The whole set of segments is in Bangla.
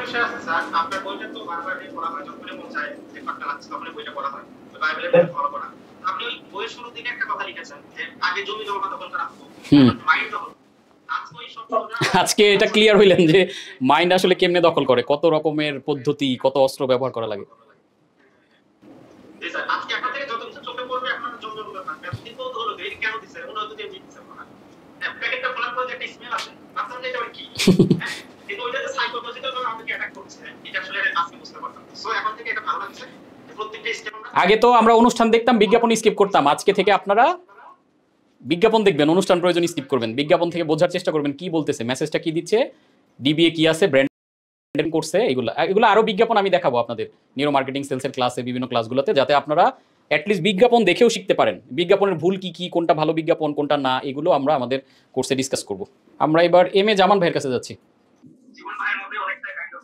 বিষয় আছে স্যার, আপনার বইটা তো বারবার পড়া হয়, যখনই মন চায় যে পাঠটা লাগছে তখনই বইটা পড়া হয়, তো বাইবেলের মধ্যে ফলো করা। আপনি ওই বইয়ের শুরুর দিকে একটা কথা লিখেছেন যে আগে জমি জমা দখল করা হতো, মাইন্ড দখল। আজকে এটা ক্লিয়ার হইলেন যে মাইন্ড আসলে কেমনে দখল করে, কত রকমের পদ্ধতি, কত অস্ত্র ব্যবহার করা লাগে। জি স্যার, আজকে আপনার থেকে যত কিছু চোখে পড়বে আপনার জন্য বলবেন না, কিন্তু হলো এই কেন দিছে, ওনা হয়তো দিয়ে দিছে না, প্যাকেটটা খোলার পর যে একটা স্মেল আসে, আপনার এটা কি, কিন্তু ওইটা যে সাইকোলজিক্যাল ভাবে আমাকে অ্যাটাক করছে, এটা আসলে আজকে বুঝতে পারতাম। সো এখন থেকে এটা ভালো লাগছে, প্রত্যেকটা স্টেপ আগে তো আমরা অনুষ্ঠান দেখতাম, বিজ্ঞাপন স্কিপ করতাম, আজকে থেকে আপনারা বিজ্ঞাপন দেখবেন, অনুষ্ঠান প্রয়োজন স্কিপ করবেন, বিজ্ঞাপন থেকে বোঝার চেষ্টা করবেন কি বলতেছে, মেসেজটা কি দিচ্ছে, ডিবিএ কি আছে, ব্র্যান্ডিং করছে, এগুলো আরো বিজ্ঞাপন আমি দেখাবো আপনাদের নিউরো মার্কেটিং সেলসের ক্লাসে, বিভিন্ন ক্লাসগুলোতে, যাতে আপনারা অ্যাটলিস্ট বিজ্ঞাপন দেখেও শিখতে পারেন। বিজ্ঞাপনের ভুল কি কি, কোনটা ভালো বিজ্ঞাপন কোনটা না, এগুলো আমরা আমাদের কোর্সে ডিসকাস করব। আমরা এবার এম এ জামান ভাইয়ের কাছে যাচ্ছি। জীবন ভাইয়ের মধ্যে অনেকটা কাইন্ড অফ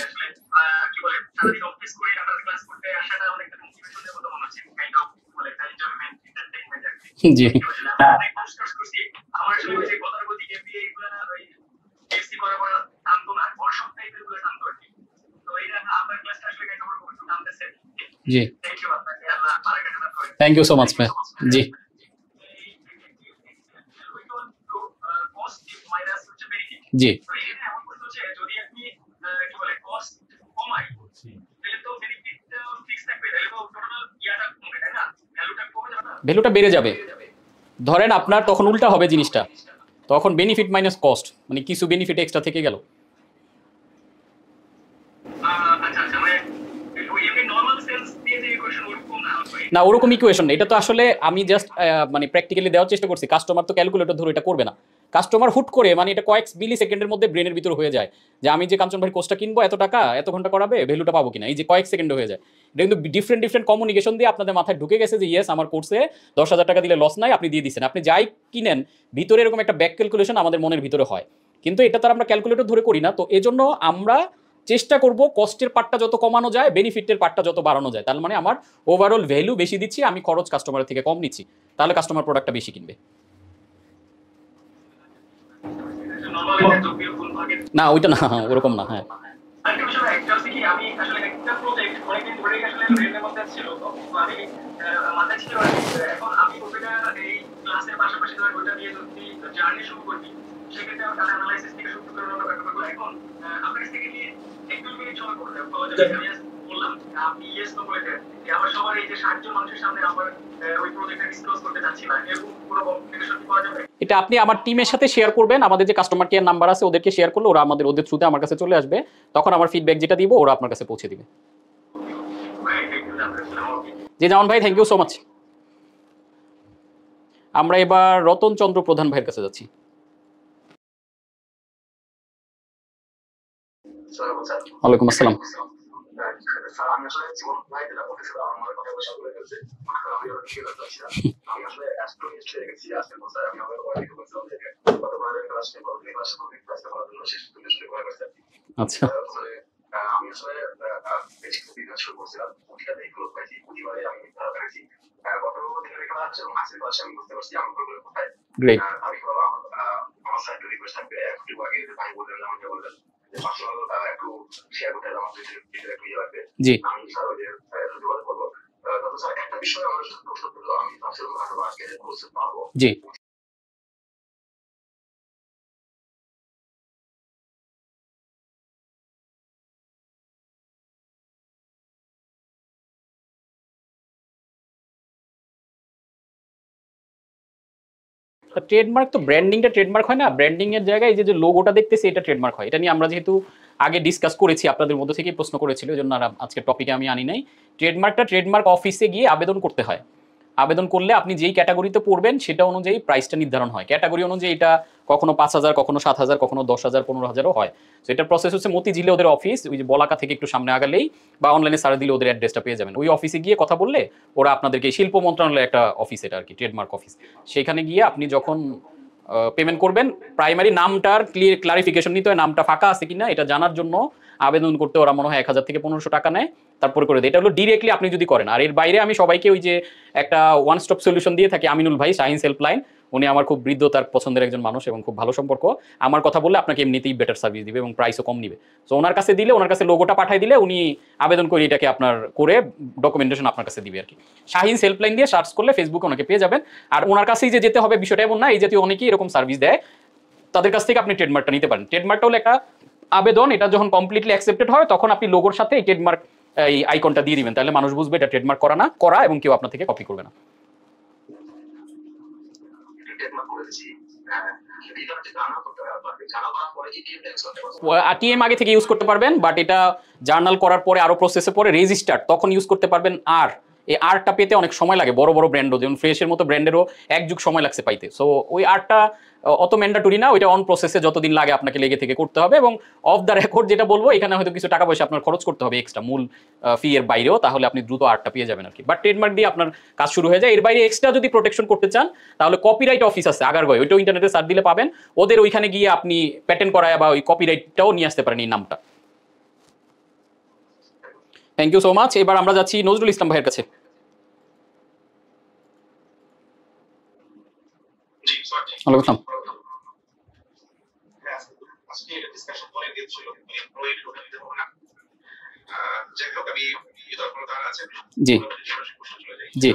আসলে কি বলে সারাদিন অফিস করে আন্ডার ক্লাস করতে আসাটা অনেকটা মোটিভেশনের মতো মনে হচ্ছে, কাইন্ড অফ বলে এনজয়মেন্ট এন্টারটেইনমেন্ট। জি ডিসকাস করছি আমার আসলে ওই যে গতানুগতিক এমবিএ এগুলা ওই এসসি করার পর টানতো না, ওয়ার্কশপ টাইপের এগুলো টানতো আর কি। তো এইটা আন্ডার ক্লাসটা আসলে কাইন্ড অফ একটু টানতেছে। জি থ্যাংক ইউ আপনাকে, আল্লাহ বারাকাত দান করেন। থ্যাংক ইউ সো মাচ ভাই। জি জি ভ্যালুটা বেড়ে যাবে। ধরেন আপনার তখন উল্টা হবে জিনিসটা, তখন বেনিফিট মাইনাস কস্ট, মানে কিছু বেনিফিট এক্সট্রা থেকে গেল। না ওরকম ইকুয়েশন, এটা তো আসলে আমি জাস্ট মানে প্র্যাকটিক্যালি দেওয়ার চেষ্টা করছি। কাস্টমার তো ক্যালকুলেটর ধরে এটা করবে না, কাস্টমার হুট করে মানে এটা কয়েক মিলি সেকেন্ডের মধ্যে ব্রেনের ভিতর হয়ে যায় যে আমি যে কাঞ্চন ভাইয়ের কোর্সটা কিনবো এত টাকা এত ঘন্টা করাবে, ভ্যালুটা পাবো কিনা, এই যে কয়েক সেকেন্ডে হয়ে যায়। এটা কিন্তু ডিফারেন্ট কমিউনিকেশন দিয়ে আপনাদের মাথায় ঢুকে গেছে যে ইয়েস আমার কোর্সে 10,000 টাকা দিলে লস নাই, আপনি দিয়ে দিচ্ছেন। আপনি যাই কিনেন ভিতরে এরকম একটা ব্যাক ক্যালকুলেশন আমাদের মনের ভিতরে হয়, কিন্তু এটা তো আমরা ক্যালকুলেটর ধরে করি না। তো এজন্য আমরা চেষ্টা করব কস্টের পার্টটা যত কমানো যায়, বেনিফিটের পার্টটা যত বাড়ানো যায়। তার মানে আমার ওভারঅল ভ্যালু বেশি দিচ্ছি, আমি খরচ কাস্টমারের থেকে কম নিচ্ছি, তাহলে কাস্টমার প্রোডাক্টটা বেশি কিনবে। না ওইটা না, ওরকম না। হ্যাঁ এটা আপনি আমার টিমের সাথে শেয়ার করবেন, আমাদের যে কাস্টমার কেয়ার নাম্বার আছে ওদেরকে শেয়ার করলে ওরা ওদের থ্রুতে আমার কাছে চলে আসবে, তখন আমার ফিডব্যাক যেটা দিব ওরা আপনার কাছে পৌঁছে দিবে। জি জামান ভাই থ্যাংক ইউ সো মাচ। আমরা এবার রতন চন্দ্র প্রধান ভাইয়ের কাছে যাচ্ছি। ওয়ালাইকুম আসসালাম। আমি আসলে জীবন ভাই যেটা বলতেছিলাম আমার কথা বলে শুরু করে ফেলছে, আমি শিওর হচ্ছিলাম। আমি আসলে অ্যাস্ট্রো হিস্ট্রি রেখেছি আজকে বলতে আমি আমার ওয়াইফ কে বলছিলাম যে গতবার ক্লাস নিয়ে বলতে ক্লাসে বলার জন্য শেষ হিস্ট্রি করে গেছে। আচ্ছা মানে আমি আসলে বেসিক বিজনেস শুরু করছিলাম, ওইটাতে গ্রোথ পাইছি, প্রতিবারে আমি ভালো পেয়েছি। গত দিনের একটা আছে এবং আজকের ক্লাসে আমি বুঝতে পারছি আমার প্রবলেম কোথায়। গ্রেট। আমি আমার সাইড টু রিকোয়েস্ট থাকবে একটু আগে ভাই বললেন আমাকে বললেন পার্সোনাল একটু শেয়ার করতে আমাদের ভিতরে একটু ইয়ে লাগবে। জি আমি স্যার ওই যে যোগাযোগ করবো। তবে স্যার একটা বিষয় আমার সাথে প্রশ্ন করলো, আমি আসলে আজকে কোর্সে পাবো। জি ট্রেডমার্ক তো ব্র্যান্ডিংটা ট্রেডমার্ক হয় না, ব্র্যান্ডিং এর জায়গায় এই যে লোগোটা দেখতেছি এটা ট্রেডমার্ক হয়। এটা নিয়ে আমরা যেহেতু আগে ডিসকাস করেছি, আপনাদের মধ্যে থেকেই প্রশ্ন করেছিল, এই জন্য আজকে টপিকে আমি আনি নাই। ট্রেডমার্কটা ট্রেডমার্ক অফিসে গিয়ে আবেদন করতে হয়। আবেদন করলে আপনি যেই ক্যাটাগরিতে পড়বেন সেটা অনুযায়ী প্রাইসটা নির্ধারণ হয়। ক্যাটাগরি অনুযায়ী এটা কখনো 5,000, কখনো 7,000, কখনো 10,000, 15,000ও হয়। তো এটার প্রসেস হচ্ছে মতিঝিলে ওদের অফিস, ওই যে বলাকা থেকে একটু সামনে আগালেই বা অনলাইনে সার্চ দিলে ওদের অ্যাড্রেসটা পেয়ে যাবেন। ওই অফিসে গিয়ে কথা বললে ওরা আপনাদেরকে, শিল্প মন্ত্রণালয়ের একটা অফিস এটা আর কি, ট্রেডমার্ক অফিস, সেখানে গিয়ে আপনি যখন পেমেন্ট করবেন, প্রাইমারি নামটার ক্লারিফিকেশন নিতে হয়, নামটা ফাঁকা আছে কিনা এটা জানার জন্য আবেদন করতে ওরা মনে হয় 1,000 থেকে 1,500 টাকা নেয়, তারপরে করে দেয়। এটা হলো ডিরেক্টলি আপনি যদি করেন। আর এর বাইরে আমি সবাইকে ওই যে একটা ওয়ান স্টপ সলিউশন দিয়ে থাকি, আমিনুল ভাই, শাহিন হেল্পলাইন, উনি আমার খুব বৃদ্ধ, তার পছন্দের একজন মানুষ এবং খুব ভালো সম্পর্ক। আমার কথা বললে আপনাকে এমনিতেই বেটার সার্ভিস দিবে এবং প্রাইসও কম নিবে। সো ওনার কাছে দিলে, ওনার কাছে লোগোটা পাঠিয়ে দিলে উনি আবেদন করে এটাকে আপনার করে ডকুমেন্টেশন আপনার কাছে দিবে আর কি। শাহিন হেল্পলাইন দিয়ে সার্চ করলে ফেসবুকে ওনাকে পেয়ে যাবেন। আর ওনার কাছেই যে যেতে হবে বিষয়টা এমন না, এই জাতীয় অনেকেই এরকম সার্ভিস দেয়, তাদের কাছ থেকে আপনি ট্রেডমার্কটা নিতে পারেন। ট্রেডমার্কটা হলো একটা আবেদন, এটা যখন কমপ্লিটলি অ্যাকসেপ্টেড হয় তখন আপনি লোগোর সাথে এই ট্রেডমার্ক এই আইকনটা দিয়ে দিবেন, তাহলে মানুষ বুঝবে এটা ট্রেডমার্ক করা না করা এবং কেউ আপনার থেকে কপি করবে না। টিএম আগে থেকে ইউজ করতে পারবেন, বাট এটা জার্নাল করার পরে আরো প্রসেসে পরে রেজিস্টার্ড তখন ইউজ করতে পারবেন। আর এই আর্টটা পেতে অনেক সময় লাগে, বড় বড় ব্র্যান্ডও যেমন ফ্রেশের মতো ব্র্যান্ডেরও এক যুগ সময় লাগছে পাইতে। সো ওই আর্টটা অত ম্যান্ডাটরি না, ওইটা অন প্রসেসে যতদিন লাগে আপনাকে লেগে থেকে করতে হবে। এবং অফ দ্য রেকর্ড যেটা বলবো, এখানে হয়তো কিছু টাকা পয়সা আপনার খরচ করতে হবে এক্সট্রা মূল ফি এর বাইরেও, তাহলে আপনি দ্রুত আর্টটা পেয়ে যাবেন আর কি। বাট ট্রেডমার্ক দিয়ে আপনার কাজ শুরু হয়ে যায়। এর বাইরে এক্সট্রা যদি প্রোটেকশন করতে চান তাহলে কপিরাইট অফিস আছে আগারগাঁও, ওইটাও ইন্টারনেটে সার্চ দিলে পাবেন। ওদের ওইখানে গিয়ে আপনি প্যাটেন্ট করায় বা ওই কপিরাইটটাও নিয়ে আসতে পারেন এই নামটা। Thank you so much. এবার আমরা যাচ্ছি নজরুল ইসলাম ভাইয়ের কাছে। ওয়ালাইকুম আসসালাম। জি জি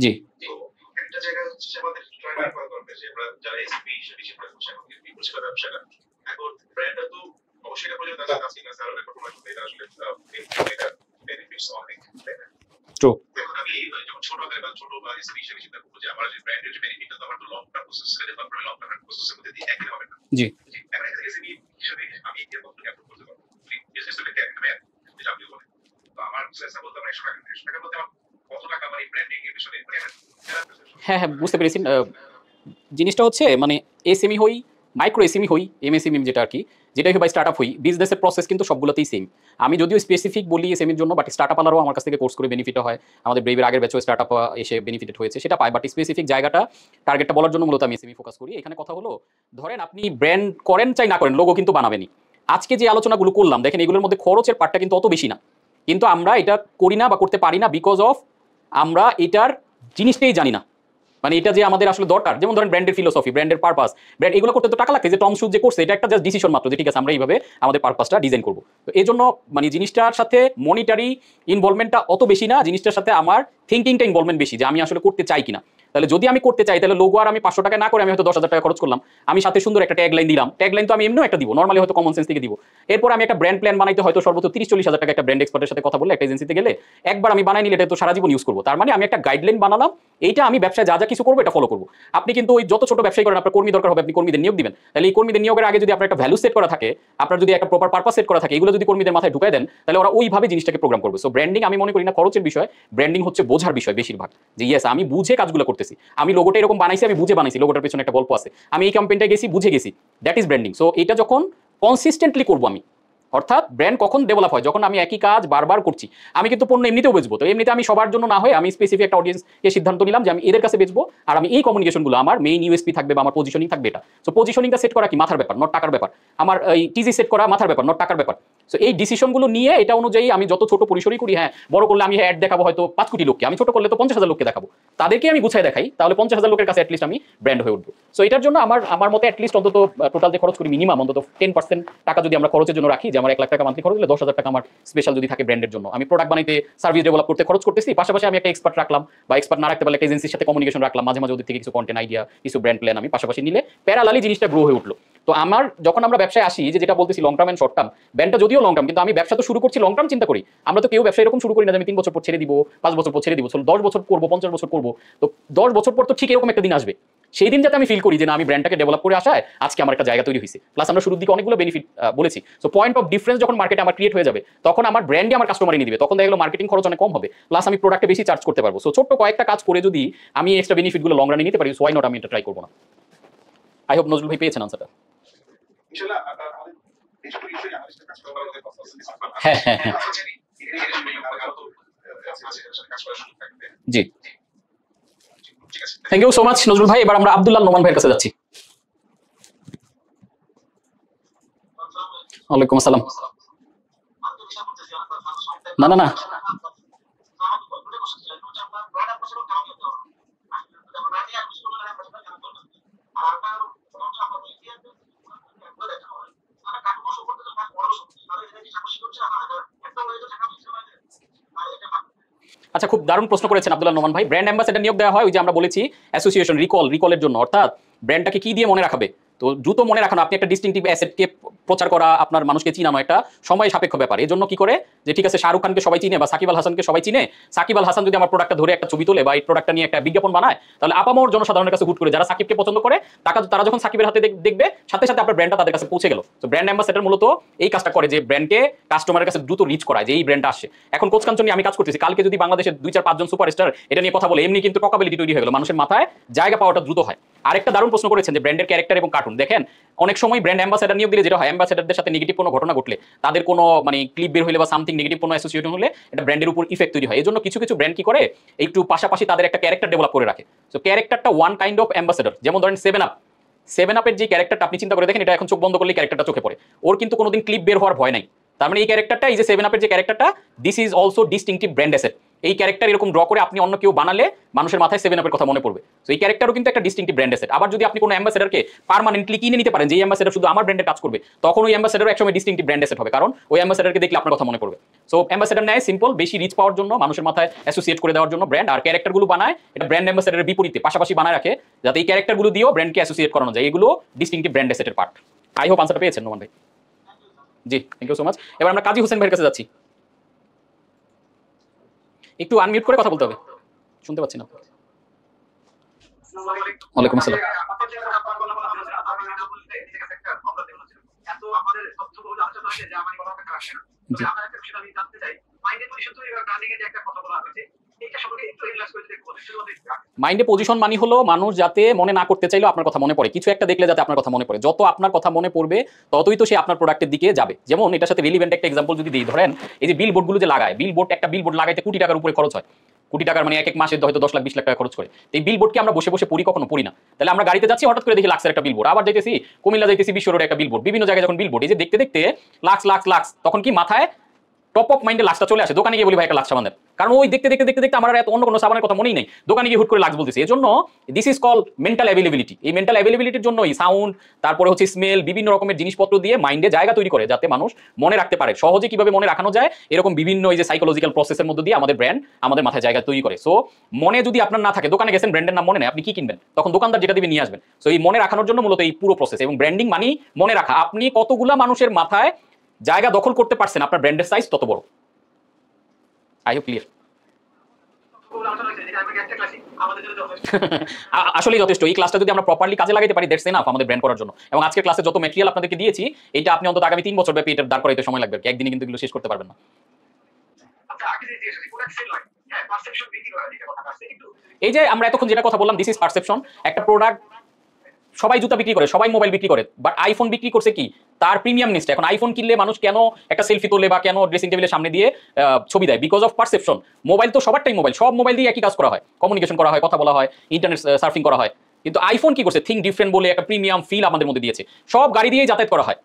জি একটা জায়গা হচ্ছে আমাদের ট্রায়াল করা দরকার যে আমরা যারা এসপি হিসেবে ব্যবসা ব্যবসাটা এখন ব্র্যান্ডটা তো অবশ্যই এটা বলে তাদের কাছে না স্যার এটা কোনো এটা আসলে এটা বেনিফিটস অনেক ট্রু। এখন আমি যখন ছোট বা এসপি হিসেবে চিন্তা করবো যে আমার যে ব্র্যান্ডের যে বেনিফিটটা তো আমার তো লং টার্ম প্রসেস করে বা লং টার্ম প্রসেসের মধ্যে দিয়ে একই হবে না। জি এখন এসপি হিসেবে আমি এর মধ্যে অ্যাপ্রুভ করতে পারবো বিজনেস থেকে আমি যেটা আপনি বলেন তো আমার সেন্স বলতে আমার 100 টাকা মধ্যে আমার কত টাকা আমার এই ব্র্যান্ডিং এর বিষয়ে হ্যাঁ হ্যাঁ বুঝতে পেরেছি। জিনিসটা হচ্ছে মানে এসএমই হই, মাইক্রো এসএমই হই, এমএসএমই যেটা আর কি, যেটাই হয় স্টার্ট আপ হই, বিজনেসের প্রসেস কিন্তু সবগুলোতেই সেম। আমি যদিও স্পেসিফিক বলি এসএমইর জন্য, বাট স্টার্ট আপওয়ালারাও আমার কাছ থেকে কোর্স করে বেনিফিট হয়। আমাদের ব্রেভের আগের ব্যাচও স্টার্ট আপ এসে বেনিফিটেড হয়েছে, সেটা পায়। বাট স্পেসিফিক জায়গাটা টার্গেটটা বলার জন্য মূলত আমি এসএমই ফোকাস করি। এখানে কথা হলো, ধরেন আপনি ব্র্যান্ড করেন চাই না করেন, লোগো কিন্তু বানাবেনই। আজকে যে আলোচনাগুলো করলাম দেখেন, এগুলোর মধ্যে খরচের পার্টটা কিন্তু অত বেশি না, কিন্তু আমরা এটা করি না বা করতে পারি না বিকজ অফ আমরা এটার জিনিসটাই জানি না। মানে এটা যে আমাদের আসলে দরকার, যেমন ধরেন ব্র্যান্ডের ফিলোসফি, ব্র্যান্ডের পারপাস, ব্র্যান্ড এগুলো করতে তো টাকা লাগছে। যে টম সুজ যে করছে এটা একটা জাস্ট ডিসিশন মাত্র যে ঠিক আছে আমরা এইভাবে আমাদের পারপাসটা ডিজাইন করবো। তো এই জন্য মানে জিনিসটার সাথে মনিটারি ইনভলভমেন্টটা অত বেশি না, জিনিসটার সাথে আমার থিঙ্কিংটা ইনভলভমেন্ট বেশি, যে আমি আসলে করতে চাই কিনা। তাহলে যদি আমি করতে চাই তাহলে লোগো আর আমি 500 টাকা না করে আমি হয়তো 10,000 টাকা খরচ করলাম, আমি সাথে সুন্দর একটা ট্যাগলাইন দিলাম। ট্যাগলাইন তো আমি এমনিও একটা দিব, নর্মালি হয়তো কমন সেন্স থেকে দিব। এরপর আমি একটা ব্র্যান্ড প্ল্যান বানাইতে হয়তো সর্বোচ্চ 30-40 হাজার টাকা একটা ব্র্যান্ড এক্সপার্টের সাথে কথা বলে একটা এজেন্সিতে গেলে একবার আমি বানাই নিলে এটা তো সারা জীবন ইউজ করবো। তার মানে আমি একটা গাইডলাইন বানালাম, এইটা আমি ব্যবসায় যা যা কিছু করবো এটা ফলো করবো। আপনি কিন্তু ওই যত ছোট ব্যবসায়ী করেন, আপনার কর্মী দরকার হবে, আপনি কর্মীদের নিয়োগ দিবেন, তাহলে এই কর্মীদের নিয়োগের আগে যদি আপনার একটা ভ্যালু সেট করা থাকে, আপনার যদি একটা প্রপার পারপাস সেট করা থাকে, এগুলো যদি কর্মীদের মাথায় ঢুকাই দেন তাহলে ওরা ওইভাবে জিনিসটাকে প্রোগ্রাম করবে। সো ব্র্যান্ডিং আমি মনে করি না খরচের বিষয়, ব্র্যান্ডিং হচ্ছে বোঝার বিষয় বেশিরভাগ, যে ইয়েস আমি বুঝে কাজগুলো করতেছি, আমি লোগোটা এরকম বানাইছি, আমি বুঝে বানাইছি, লোগোটার পেছনে একটা গল্প আছে, আমি এই ক্যাম্পেইনটা গেছি বুঝে গেছি, দ্যাট ইজ ব্র্যান্ডিং। সো এটা যখন কনসিস্টেন্টলি করবো আমি, অর্থাৎ ব্র্যান্ড কখন ডেভেলপ হয় যখন আমি একই কাজ বারবার করছি। আমি কিন্তু পণ্য এমনিতেও বেচবো, তো এমনিতে আমি সবার জন্য না হয়ে আমি স্পেসিফিক একটা অডিয়েন্সকে সিদ্ধান্ত নিলাম যে আমি এদের কাছে বেচবো, আর আমি এই কমিউনিকেশনগুলো আমার মেইন ইউএসপি থাকবে বা আমার পজিশনিং থাকবে এটা। সো পজিশনিংটা সেট করা কি মাথার ব্যাপার, নট টাকার ব্যাপার। আমার এই টিজি সেট করা মাথার ব্যাপার, নট টাকার ব্যাপার। সো এই ডিসিশনগুলো নিয়ে এটা অনুযায়ী আমি যত ছোট পরিসরই করি, হ্যাঁ বড় করলে আমি অ্যাড দেখাবো হয়তো 5 কোটি লোককে, আমি ছোট করলে তো 50,000 লোককে দেখাবো, তাদেরকে আমি গুছাই দেখাই, তাহলে 50,000 লোকের কাছে অ্যাটলিস্ট আমি ব্র্যান্ড হয়ে উঠবো। সো এটার জন্য আমার মতে অ্যাটলিস্ট অন্তত টোটাল যে খরচ করি মিনিমাম অন্তত 10% টাকা যদি আমরা খরচের জন্য রাখি, যে আমার 1 লাখ টাকা মান্থলি খরচ হলে 10,000 টাকা আমার স্পেশাল যদি থাকে ব্র্যান্ডের জন্য, আমি প্রোডাক্ট বানাইতে সার্ভিস ডেভেলপ করতে খরচ করতেছি, পাশাপাশি আমি একটা এক্সপার্ট রাখলাম, বা এক্সপার্ট না রাখতে পারলে একটা এজেন্সির সাথে কমিউনিকেশন রাখলাম, মাঝে মাঝে ওদের থেকে কিছু কন্টেন্ট আইডিয়া, কিছু ব্র্যান্ড প্ল্যান আমি পাশাপাশি নিলে প্যারালালি জিনিসটা গ্রো হয়ে উঠলো। তো আমার যখন আমরা ব্যবসায় আসি, যেটা বলতেছি long term and short term, ব্র্যান্ডটা যদিও লং টার্ম, কিন্তু আমি ব্যবসা তো শুরু করছি লং টার্ম চিন্তা করি। আমরা তো কেউ ব্যবসা এরকম শুরু করি না যে আমি 3 বছর পর ছেড়ে দিব, 5 বছর পর ছেড়ে দিব, 10 বছর করবো, 50 বছর করবো। তো 10 বছর পর তো ঠিক এরকম একটা দিন আসবে, সেই দিন যাতে আমি ফিল করি যে না আমি ব্র্যান্ডটাকে ডেভেলপ করে আসায় আজকে আমার একটা জায়গা তৈরি হয়েছে। প্লাস আমরা শুরুর দিকে অনেকগুলো বেনিফিট বলেছি। সো পয়েন্ট অফ ডিফারেন্স যখন মার্কেটে আমার ক্রিয়েট হয়ে যাবে, তখন আমার ব্র্যান্ডে আমার কাস্টমার এনে দিবে, তখন দেখা গেলো মার্কেটিং খরচ অনেক কম হবে, প্লাস আমি প্রোডাক্টে বেশি চার্জ করতে পারবো। সো ছোট্ট কয়েকটা কাজ করে যদি আমি এক্সট্রা বেনিফিটগুলো লং রানে নিতে পারি, সো ওয়াই নট আমি এটা ট্রাই করবো না। আই হোপ নজরুল ভাই পেয়েছেন আনসারটা। হ্যাঁ হ্যাঁ হ্যাঁ জি thank you so much Nazrul ভাই। এবার আমরা আব্দুল্লাহ নোমান ভাইয়ের কাছে যাচ্ছি। ওয়ালাইকুম আসসালাম। না না না আচ্ছা, খুব দারুণ প্রশ্ন করেছেন আব্দুল্লাহ নোমান ভাই। ব্র্যান্ড অ্যাম্বাসেডর নিয়োগ দেওয়া হয় ওই যে আমরা বলেছি অ্যাসোসিয়েশন, রিকলের জন্য, অর্থাৎ ব্র্যান্ডটাকে কি দিয়ে মনে রাখাবে। তো দ্রুত মনে রাখানো, আপনি একটা ডিস্টিংটিভ অ্যাসেটকে প্রচার করা, আপনার মানুষকে চিনানো একটা সময় সাপেক্ষ ব্যাপার। এই জন্য কি করে যে ঠিক আছে শাহরুখ খানকে সবাই চিনে বা সাকিব আল হাসানকে সবাই চিনে, সাকিব আল হাসান যদি আমার প্রোডাক্টটা ধরে একটা ছবি তোলে বা এই প্রোডাক্টটা নিয়ে একটা বিজ্ঞাপন বানায়, তাহলে আপামর জনসাধারণের কাছে হুট করে যারা সাকিবকে পছন্দ করে তারা যখন সাকিবের হাতে দেখবে, সাথে সাথে আপনার ব্র্যান্ডটা তাদের কাছে পৌঁছে গেল। তো ব্র্যান্ড অ্যাম্বাসেডর মূলত এই কাজটা করে যে ব্র্যান্ডকে কাস্টমারের কাছে দ্রুত রিচ করায় যে এই ব্র্যান্ডটা আসছে। এখন কোচ কাঞ্চন নিয়ে আমি কাজ করতেছি, কালকে যদি বাংলাদেশের 2-4-5 জন সুপারস্টার এটা নিয়ে কথা বলে, এমনি কিন্তু টকাবিলিটি তৈরি হয়ে গেল, মানুষের মাথায় জায়গা পাওয়াটা দ্রুত হয়। আরেকটা দারুণ প্রশ্ন করেছেন যে ব্র্যান্ডের ক্যারেক্টার এবং কার্টুন। দেখেন অনেক সময় ব্র্যান্ড অ্যাম্বাসেডর নিয়োগ দিলে যেটা হয়, অ্যাম্বাসেডরদের সাথে নেগেটিভ কোনো ঘটনা ঘটলে, তাদের কোনো মানে ক্লিপ বের হলে বা সামথিং নেগেটিভ কোনো অ্যাসোসিয়েশন হলে এটা ব্র্যান্ডের উপর ইফেক্ট তৈরি হয়। এই জন্য কিছু কিছু ব্র্যান্ড কি করে একটু পাশাপাশি তাদের একটা ক্যারেক্টার ডেভেলপ করে রাখে। তো ক্যারেক্টারটা ওয়ান কাইন্ড অফ অ্যাম্বাসেডর। যেমন ধরেন 7 আপের যে ক্যারেক্টারটা আপনি চিন্তা করে দেখেন, এটা এখন চোখ বন্ধ করলে ক্যারেক্টারটা চোখে পড়ে, ওর কিন্তু কোনোদিন ক্লিপ বের হওয়ার ভয় নাই। তার মানে এই ক্যারেক্টারটা, এই যে 7 আপের যে ক্যারেক্টারটা, this is also distinctive brand asset. এই ক্যারেক্টার এরকম ড্র করে আপনি অন্য কেউ বানালে মানুষের মাথায় 7 আপের কথা মনে পড়বে। তো এই ক্যারেক্টারও কিন্তু একটা ডিস্টিংটিভ ব্র্যান্ড অ্যাসেট। আবার যদি আপনি কোনো অ্যাম্বাসেডরকে পার্মানেন্টলি কিনে নিতে পারেন যে এই অ্যাম্বাসেডর শুধু আমার ব্র্যান্ডে কাজ করবে, তখন ওই অ্যাম্বাসেডর একসময় ডিস্টিংটিভ ব্র্যান্ড অ্যাসেট হবে, কারণ ওই অ্যাম্বাসেডরকে দেখলে আপনার কথা মনে পড়বে। সো অ্যাম্বাসেডর নেয় সিম্পল, বেশি রিচ পাওয়ার জন্য, মানুষের মাথায় অ্যাসোসিয়েট করে দেওয়ার জন্য ব্র্যান্ড, আর ক্যারেক্টারগুলো বানায় এটা ব্র্যান্ড অ্যাম্বাসেডরের বিপরীতে পাশাপাশি বানায় রাখে, যাতে এই ক্যারেক্টারগুলো দিয়েও ব্র্যান্ডকে অ্যাসোসিয়েট করানো যায়। এগুলো ডিস্টিংটিভ ব্র্যান্ড অ্যাসেটের পার্ট। আই হোপ আনসারটা পেয়েছেন নোমান ভাই। জি, থ্যাংক ইউ সো মাচ। এবার আমরা কাজী হোসেন ভাইয়ের কাছে যাচ্ছি। একটু আনমিউট করে কথা বলতে হবে, শুনতে পাচ্ছি না। ওয়ালাইকুম আসসালাম। মাইন্ডে পজিশন মানি হলো মানুষ যাতে মনে না করতে চাইলেও আপনার কথা মনে পড়ে, কিছু একটা দেখলে যাতে আপনার কথা মনে পড়ে। যত আপনার কথা মনে পড়বে ততই তো সে আপনার প্রোডাক্টের দিকে যাবে। যেমন এটার সাথে রিলিভেন্ট একটা এক্সাম্পল যদি দিই, ধরেন এই যে বিলবোর্ডগুলো যে লাগায়, একটা বিলবোর্ড লাগাইতে কোটি টাকার উপরে খরচ হয়। কোটি টাকার মানে এক মাসে হয়তো 10 লাখ 20 লাখ টাকা খরচ করে। এই বিলবোর্ডকে আমরা বসে বসে পড়ি, কখনো পড়ি না। তাহলে আমরা গাড়িতে যাচ্ছি, হঠাৎ করে দেখি লাক্সের একটা বিলবোর্ড, আবার যাইতেছি কুমিল্লা যাইতেছি বিশ্ব রোডে একটা বিলবোর্ড, বিভিন্ন জায়গায় যখন বিলবোর্ড, এই যে দেখতে দেখতে লাক্স, তখন কি মাথায় টপ অফ মাইন্ডে লাক্সটা চলে আসে। দোকানে গিয়ে বলি ভাই একটা লাক্স সাবান দেন, কারণ ওই দেখতে দেখতে দেখতে দেখতে আমার এত অন্য কোনো সাবানের কথা মনেই নেই, দোকানে গিয়ে হুট করে লাক্স বলতেছি। এজন্য this is call mental availability. এই মেন্টাল অ্যাভেলেবিলিটির জন্য এই সাউন্ড, তারপরে হচ্ছে স্মেল, বিভিন্ন রকমের জিনিসপত্র দিয়ে মাইন্ডে জায়গা তৈরি করে, যাতে মানুষ মনে রাখতে পারে। সহজে কিভাবে মনে রাখানো যায়, এরকম বিভিন্ন এই যে সাইকোলজিক্যাল প্রসেসের মধ্যে দিয়ে আমাদের ব্র্যান্ড আমাদের মাথায় জায়গা তৈরি করে। সো মনে যদি আপনার না থাকে, দোকানে গেছেন ব্র্যান্ডের নাম মনে নেই, আপনি কি কিনবেন? তখন দোকানদার যেটা দিবে নিয়ে আসবেন। সো এই মনে রাখানোর জন্য মূলত এই পুরো প্রসেস। এবং ব্র্যান্ডিং মানি মনে রাখা, আপনি কতগুলা মানুষের মাথায় জায়গা দখল করতে পারছেন, আপনার ব্র্যান্ডের সাইজ তত বড়। I hope clear. আসলে যথেষ্ট। এই ক্লাসটা যদি আমরা প্রপারলি কাজে লাগাইতে পারি, দ্যাটস এনাফ আমাদের ব্র্যান্ড করার জন্য। এবং আজকের ক্লাসে যত ম্যাটেরিয়াল আপনাদেরকে দিয়েছি, এটা আপনি অন্তত আগামী 3 বছর ব্যাপী এটা দাঁড় করাইতে সময় লাগবে, একদিনে কিন্তু এগুলো শেষ করতে পারবেন না। এই যে আমরা এতক্ষণ যেটা কথা বললাম, দিস ইজ পারসেপশন। একটা প্রোডাক্ট, সবাই জুতা বিক্রি করে, সবাই মোবাইল বিক্রি করে, বাট আইফোন বিক্রি করছে কি তার প্রিমিয়ামনেসটা। এখন আইফোন কিনলে মানুষ কেন একটা সেলফি তোলে বা কেন ড্রেসিং টেবিলের সামনে দিয়ে ছবি দেয়? Because of perception. মোবাইল তো সবারটাই মোবাইল, সব মোবাইল দিয়ে একই কাজ করা হয়, কমিউনিকেশন করা হয়, কথা বলা হয়, ইন্টারনেট সার্ফিং করা হয়। কিন্তু আইফোন কি করছে, থিঙ্ক ডিফারেন্ট বলে একটা প্রিমিয়াম ফিল আমাদের মধ্যে দিয়েছে। সব গাড়ি দিয়েই যাতায়াত করা হয়,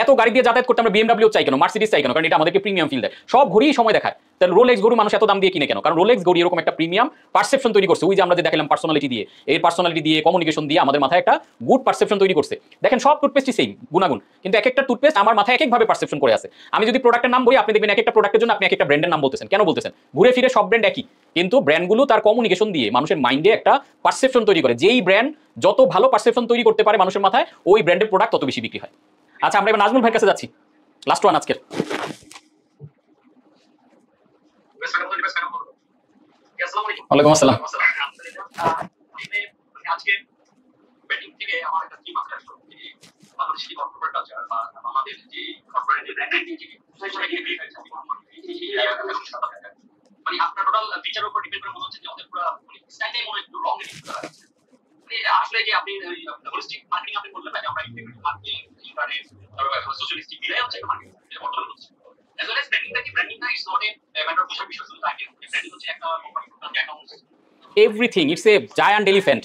এত গাড়ি দিয়ে যাতায়াত করতে আমরা BMW চাই কেন, মার্সিডিজ চাই কেন? কারণ এটা আমাদেরকে প্রিমিয়াম ফিল দেয়। সব ঘড়িই সময় দেখায়। তাহলে রোলেক্স ঘড়ি মানুষ এত দাম দিয়ে কিনে কেন? কারণ রোলেক্স ঘড়ি এরকম একটা প্রিমিয়াম পারসেপশন তৈরি করছে। ওই যে আমরা যে দেখালাম পার্সোনালিটি দিয়ে, এই পার্সোনালিটি দিয়ে, কমিউনিকেশন দিয়ে আমাদের মাথায় একটা গুড পারসেপশন তৈরি করছে। দেখেন সব টুথপেস্টই সেম গুণাগুণ, কিন্তু এক একটা টুথপেস্ট আমার মাথায় এক একভাবে পারসেপশন করে আছে। আমি যদি প্রোডাক্টের নাম বলি, আপনি দেখবেন এক একটা প্রোডাক্টের জন্য আপনি এক একটা ব্র্যান্ডের নাম বলতেছেন। কেন বলতেছেন? ঘুরে ফিরে সব ব্র্যান্ড একই, কিন্তু ব্র্যান্ডগুলো তার কমিউনিকেশন দিয়ে মানুষের মাইন্ডে একটা পারসেপশন তৈরি করে। যেই ব্র্যান্ড যত ভালো পারসেপশন তৈরি করতে পারে মানুষের মাথায়, ওই ব্র্যান্ডের প্রোডাক্ট তত বেশি বিক্রি হয়। আচ্ছা, আমরা এবার নাজমুল ভাইয়ের কাছে যাচ্ছি, লাস্ট ওয়ান আজকের। ওয়ালাইকুম আসসালাম। আজকে ব্র্যান্ডিং থেকে আমার একটা কি মাথায় আসলো যে বাংলাদেশি কর্পোরেট কালচার বা আমাদের যে কর্পোরেট যে ব্র্যান্ডিং যে সেটা কি বিক্রি হয়েছে মানে আপনার টোটাল ফিচারের উপর ডিপেন্ড করে মনে হচ্ছে যে আমাদের পুরো স্টাইলটাই মনে একটু রং দিচ্ছে। আসলে যে আপনি হোলিস্টিক মার্কেটিং আপনি বললেন না যে আমরা ইন্টিগ্রেটেড মার্কেটিং ইন্টারনেট তারপর সোশ্যালিস্টিক মিলাই হচ্ছে মার্কেটিং এটা বর্তমানে হচ্ছে। as well as branding is not a matter of বিষয় শুধু তাই ব্র্যান্ডিং হচ্ছে একটা company accounts everything, it's a giant elephant.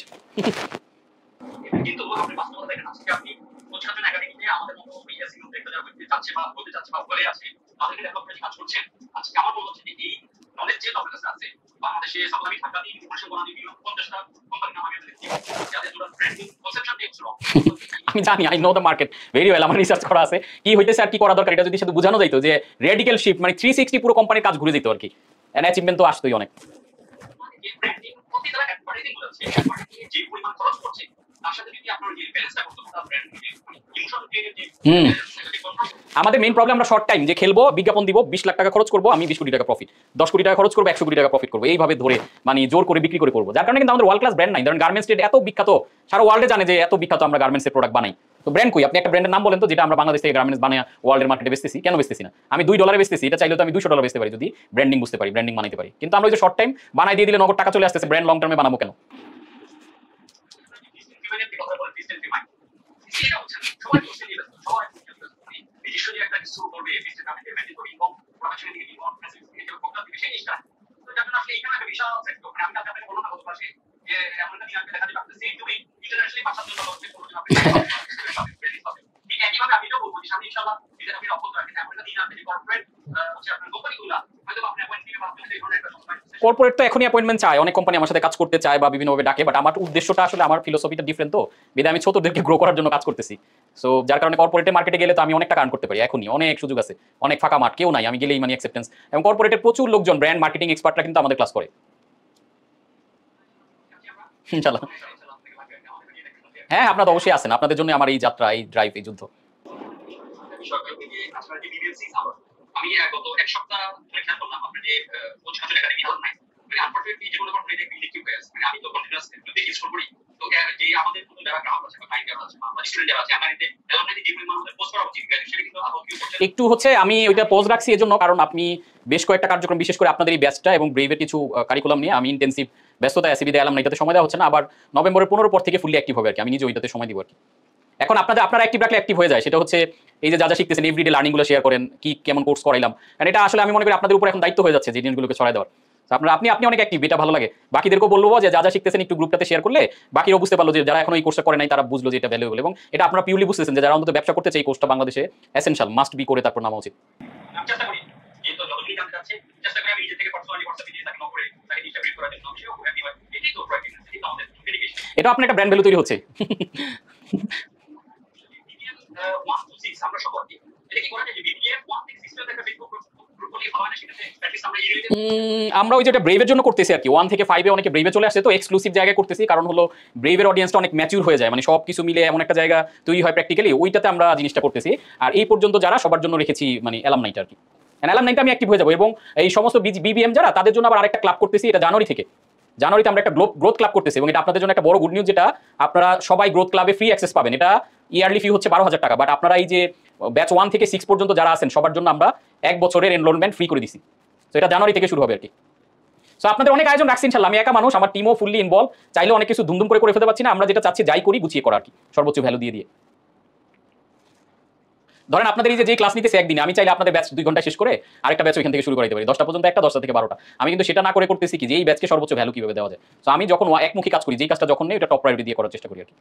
কিন্তু আপনি বাস্তবতা দেখেন, আজকে আপনি কোচ একাডেমিতে আমাদের মতো এসিও দেখতে যাচ্ছে বা বলতে যাচ্ছে বা বলে আছে তাদেরকে ডেভেলপ করে কাজ করছেন। আজকে আমার মনে হচ্ছে যে এই নলেজ যে আপনার কাছে আছে, বাংলাদেশে সাপ্লাই ঢাকাতে ইনফরমেশন বানানি দিল 50টা কোম্পানি নাম আমি আপনাদের দিব, যাদের জন্য ব্র্যান্ডিং কনসেপশন টেক্সট রং। আমি জানি, I know the market very well, আমার রিসার্চ করা আছে কি হইতেছে আর কি করা দরকার, এটা যদি শুধু বোঝানো যাইতো যে রেডিক্যাল শিফট মানে 360 পুরো কোম্পানির কাজ ঘুরে যেত আর কি, এন্ড অ্যাচিভমেন্ট তো আসতোই অনেক। যে ব্র্যান্ডিং প্রতি তারা অ্যাডভার্টাইজিং করেছে, অ্যাডভার্টাইজিং যে পরিমাণ খরচ করছে তার সাথে যদি আপনার যে ব্যালেন্সটা করতে পারেন, ব্র্যান্ডিং ইমোশন ক্রিয়েটিভ যে আমাদের মেইন প্রবলেম আমরা শর্ট টাইম যে খেলবো, বিজ্ঞাপন দিব, 20 লাখ টাকা খরচ করবো, আমি 20 কোটি টাকা প্রফিট, 10 কোটি টাকা খরচ করবো, 100 কোটি টাকা প্রফিট করবো, এইভাবে ধরে মানে জোর করে বিক্রি করে করবো, যার কারণে কিন্তু আমাদের ওয়ার্ল্ড ক্লাস ব্র্যান্ড নাই। ধরেন গার্মেন্টস ট্রেড এত বিখ্যাত, সারা ওয়ার্ল্ডে জানে যে এত বিখ্যাত আমরা গার্মেন্টসের প্রোডাক্ট বানাই, তো ব্র্যান্ড কই? আপনি একটা ব্র্যান্ডের নাম বলেন তো যেটা আমরা বাংলাদেশ থেকে গার্মেন্টস বানিয়ে ওয়ার্ল্ডের মার্কেটে বেচতেছি, কেন বেচতেছি না? আমি $2 বেচতেছি, এটা চাইলে তো আমি $200 বেচতে পারি যদি ব্র্যান্ডিং বুঝতে পারি, ব্র্যান্ডিং বানাইতে পারি। কিন্তু আমরা ওই যে শর্ট টাইম বানাই দিয়ে দিলে নগদ টাকা চলে আসতেছে, ব্র্যান্ড লং টার্মে বানাবো কেন? কর্পোরেট তো এখনই অ্যাপয়েন্টমেন্ট চায়, অনেক কোম্পানি আমার সাথে কাজ করতে চায় বা বিভিন্নভাবে ডাকে, বাট আমার উদ্দেশ্যটা আসলে আমার ফিলোসফিটা ডিফারেন্ট, তো বিধায় আমি ছোটদেরকে গ্রো করার জন্য কাজ করতেছি। সো যার কারণে কর্পোরেটে মার্কেটে গেলে তো আমি অনেক টাকা আর্ন করতে পারি, এখনই অনেক সুযোগ আছে, অনেক ফাঁকা মাঠ, কেউ নাই, আমি গেলেই মানে অ্যাকসেপ্টেন্স, এবং কর্পোরেটের প্রচুর লোকজন ব্র্যান্ড মার্কেটিং এক্সপার্টরা কিন্তু আমাদের ক্লাস করে ইনশাআল্লাহ। হ্যাঁ, আপনারা তো অবশ্যই আছেন, আপনাদের জন্য আমার এই যাত্রা, এই ড্রাইভ, এই যুদ্ধ। আমি গত এক সপ্তাহ ধরে খেয়াল করলাম আপনার যে কোচ কাজের একাডেমি হল নাই, মানে আনফরচুনেটলি যে কোনো প্রজেক্ট ইলেকট্রিক হয়ে আছে, মানে আমি তো কন্টিনিউয়াস দেখি স্কোর করি, তো যে আমাদের নতুন যারা গ্রাহক আছে বা ক্লায়েন্ট আছে বা স্টুডেন্ট যারা আছে, আমার এতে অ্যালুমনাই যে পরিমাণ আমাদের পোস্ট করা উচিত সেটা কিন্তু আদৌ কেউ করছে একটু হচ্ছে আমি ওইটা পোজ রাখছি এজন্য কারণ আপনি বেশ কয়েকটা কার্যক্রম, বিশেষ করে আপনাদের এই ব্যাচটা এবং ব্রেভের কিছু কারিকুলাম নিয়ে আমি ইন্টেন্সিভ ব্যস্ততায় আছি, বিদায় এলাম না, এটাতে সময় দেওয়া হচ্ছে না। আবার নভেম্বরের 15 পর থেকে ফুললি অ্যাক্টিভ হবে আর কি, আমি নিজে ওইটাতে সময় দিব আর কি। এখন আপনারা অ্যাক্টিভ রাখলে অ্যাক্টিভ হয়ে যায়, সেটা হচ্ছে এই যে যা যা শিখতেছেন এভরিডে লার্নিংগুলো শেয়ার করেন, কি কেমন কোর্স করাইলাম, কারণ এটা আসলে আমি মনে করি আপনাদের উপর এখন দায়িত্ব হয়ে যাচ্ছে যে জিনিসগুলোকে ছড়াই দেওয়ার। আপনি আপনি অনেক অ্যাক্টিভ, এটা ভালো লাগে। বাকিদেরকেও বলবো যে যা যা শিখতেছেন একটু গ্রুপটাতে শেয়ার করলে বাকিরাও বুঝতে পারলো, যে যারা এখন এই কোর্সটা করে নাই তারা বুঝলো যে এটা ভ্যালুয়েবল, এবং এটা আপনারা পিউরলি বুঝতেছেন যে যারা অন্তত ব্যবসা করতে চাই এই কোর্সটা বাংলাদেশে এসেনশিয়াল, মাস্ট বি করে তারপর নামা উচিত। চেষ্টা করি যেহেতু যতটুকু জানতে চাচ্ছে, চেষ্টা করি আমি নিজে থেকে পার্সোনালি হোয়াটসঅ্যাপে দিয়ে তাকে নক করে তাকে ডিস্টার্ব করার জন্য, সেও খুব অ্যাক্টিভ হয়। এটাই তো প্রোডাক্টিভ, এটাই তো আমাদের ডেডিকেশন। এটা আপনার একটা ব্র্যান্ড ভ্যালু তৈরি হচ্ছে। আমরা সব আর কি এটা কি করে যে বিবিএম 166 এর একটা ফেসবুক গ্রুপ বলি ভালো না, সেটাতে অ্যাটলিস্ট আমরা আমরা ওই যেটা ব্রেভের জন্য করতেছি আর কি, 1 থেকে 5 এ অনেকে ব্রেভে চলে আসছে, তো এক্সক্লুসিভ জায়গায় করতেছি, কারণ হলো ব্রেভের অডিয়েন্সটা অনেক ম্যাচিউর হয়ে যায়, মানে সব কিছু মিলে এমন একটা জায়গা তৈরি হয় প্র্যাকটিক্যালি, ওইটাতে আমরা জিনিসটা করতেছি। আর এই পর্যন্ত যারা সবার জন্য রেখেছি মানে অ্যালামনাইটা আর কি, অ্যালামনাইটা আমি অ্যাক্টিভ হয়ে যাবো, এবং এই সমস্ত বিবিএম যারা তাদের জন্য আবার আরেকটা ক্লাব করতেছি, এটা জানুয়ারি থেকে। জানুয়ারিতে আমরা একটা গ্রোথ ক্লাব করতেছি, এবং এটা আপনাদের জন্য একটা বড় গুড নিউজ, যেটা আপনারা সবাই গ্রোথ ক্লাবে ফ্রি অ্যাক্সেস পাবেন। এটা ইয়ারলি ফি হচ্ছে 12,000 টাকা, বাট আপনারা এই যে ব্যাচ 1 থেকে 6 পর্যন্ত যারা আছেন সবার জন্য আমরা 1 বছরের এনরোলমেন্ট ফ্রি করে দিছি। তো এটা জানুয়ারি থেকে শুরু হবে আর কি। সো আপনাদের অনেক আয়োজন রাখছি ইনশাআল্লাহ, আমি একা মানুষ, আমার টিমও ফুললি ইনভলভ, চাইলে অনেক কিছু ধুমধুম করে ফেলতে পারছি না, আমরা যেটা চাচ্ছি যাই করি গুছিয়ে করা আর কি, সর্বোচ্চ ভ্যালু দিয়ে দিয়ে। ধরেন আপনাদের এই যে ক্লাস নিতেছে একদিনে, আমি চাইলে আপনাদের ব্যাচ 2 ঘন্টা শেষ করে আরেকটা ব্যাচ ওইখান থেকে শুরু করাইতে পারি, 10টা পর্যন্ত একটা, 10টা থেকে 12টা। আমি কিন্তু সেটা না করে করতেছি কি যে এই ব্যাচকে সর্বোচ্চ ভ্যালু কিভাবে দেওয়া যায়। সো আমি যখন একমুখী কাজ করি, যেই কাজটা যখন নেই ওটা টপ প্রায়োরিটি দিয়ে করার চেষ্টা করি আর কি।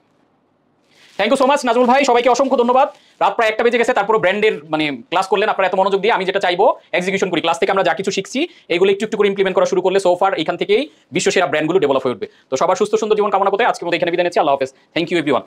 Thank you so much Nazmul ভাই, সবাইকে অসংখ্য ধন্যবাদ। রাত প্রায় 1টা বেজে গেছে, তারপর ব্র্যান্ডের মানে ক্লাস করলেন আপনারা এত মনোযোগ দিয়ে। আমি যেটা চাইবো এক্সিকিউশন করি, ক্লাস থেকে আমরা যা কিছু শিখছি এগুলো একটু একটু করে ইমপ্লিমেন্ট করা শুরু করলে সোফার এখান থেকেই বিশ্বসেরা ব্র্যান্ডগুলো ডেভেলপ হয়ে উঠবে। তো সবার সুস্থ সুন্দর জীবন কামনা করতে আজকের মতো এখানে বিদায় নিচ্ছি। আল্লাহ হাফেজ। Thank you everyone.